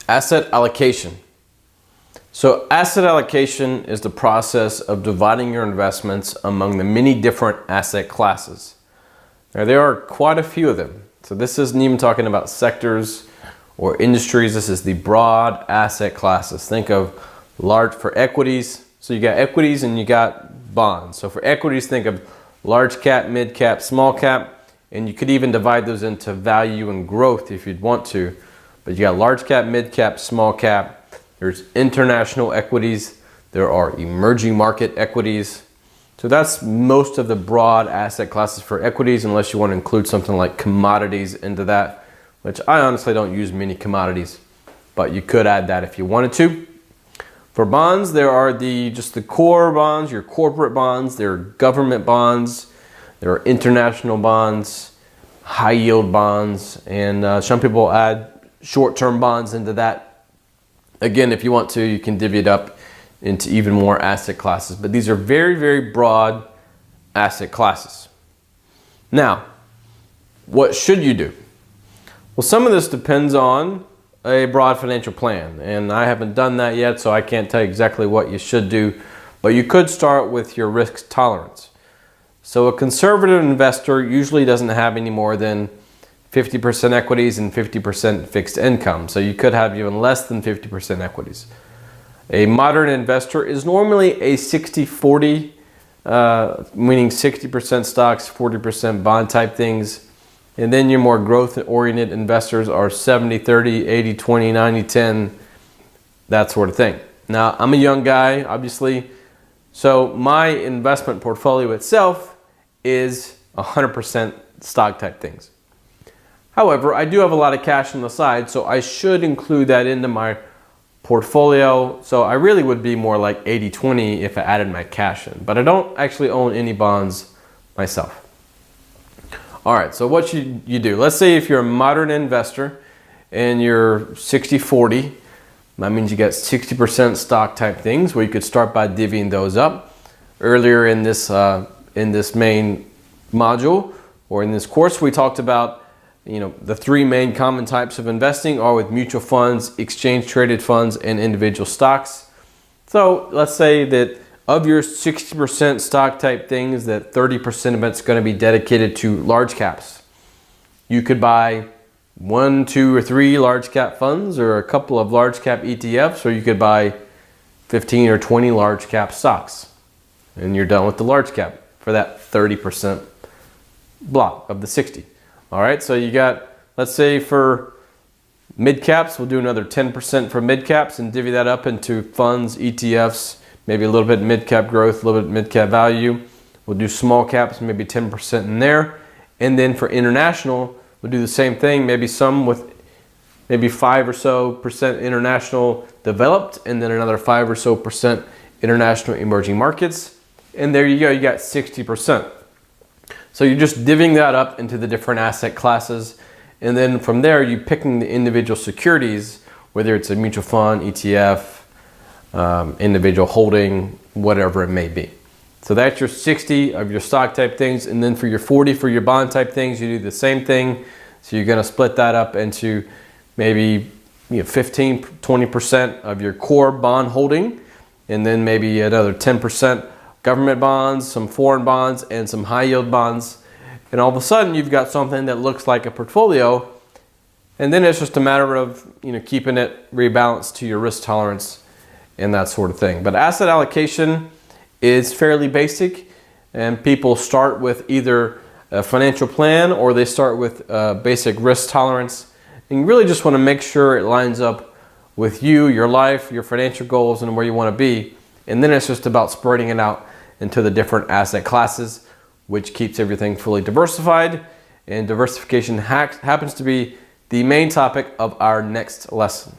Asset allocation. So asset allocation is the process of dividing your investments among the many different asset classes. Now, there are quite a few of them. So this isn't even talking about sectors or industries. This is the broad asset classes. Think of large for equities. So you got equities and you got bonds. So for equities, think of large cap, mid cap, small cap, and you could even divide those into value and growth if you'd want to. But you got large cap, mid cap, small cap. There's international equities. There are emerging market equities. So that's most of the broad asset classes for equities, unless you want to include something like commodities into that, which I honestly don't use many commodities, but you could add that if you wanted to. For bonds, there are just the core bonds, your corporate bonds, there are government bonds, there are international bonds, high yield bonds, and some people add short-term bonds into that. Again, if you want to, you can divvy it up into even more asset classes, but these are very, very broad asset classes. Now, what should you do? Well, some of this depends on a broad financial plan, and I haven't done that yet, so I can't tell you exactly what you should do, but you could start with your risk tolerance. So a conservative investor usually doesn't have any more than 50% equities and 50% fixed income. So you could have even less than 50% equities. A modern investor is normally a 60-40, meaning 60% stocks, 40% bond type things. And then your more growth-oriented investors are 70-30, 80-20, 90-10, that sort of thing. Now, I'm a young guy, obviously, so my investment portfolio itself is 100% stock type things. However, I do have a lot of cash on the side, so I should include that into my portfolio. So I really would be more like 80-20 if I added my cash in, but I don't actually own any bonds myself. All right, so what should you do? Let's say if you're a modern investor and you're 60-40, that means you got 60% stock type things, where you could start by divvying those up. Earlier in this main module or in this course, we talked about the three main common types of investing are with mutual funds, exchange traded funds, and individual stocks. So let's say that of your 60% stock type things, that 30% of it's going to be dedicated to large caps. You could buy 1, 2, or 3 large cap funds, or a couple of large cap ETFs, or you could buy 15 or 20 large cap stocks. And you're done with the large cap for that 30% block of the 60. All right, so you got, let's say for mid caps, we'll do another 10% for mid caps and divvy that up into funds, ETFs, maybe a little bit mid cap growth, a little bit mid cap value. We'll do small caps, maybe 10% in there. And then for international, we'll do the same thing, maybe some with maybe 5% or so international developed, and then another 5% or so international emerging markets. And there you go, you got 60%. So you're just divvying that up into the different asset classes. And then from there, you're picking the individual securities, whether it's a mutual fund, ETF, individual holding, whatever it may be. So that's your 60 of your stock type things. And then for your 40 for your bond type things, you do the same thing. So you're going to split that up into maybe 15, 20% of your core bond holding, and then maybe another 10% government bonds, some foreign bonds, and some high yield bonds. And all of a sudden you've got something that looks like a portfolio. And then it's just a matter of keeping it rebalanced to your risk tolerance and that sort of thing. But asset allocation is fairly basic, and people start with either a financial plan or they start with basic risk tolerance. And you really just want to make sure it lines up with you, your life, your financial goals, and where you want to be. And then it's just about spreading it out into the different asset classes, which keeps everything fully diversified. And diversification happens to be the main topic of our next lesson.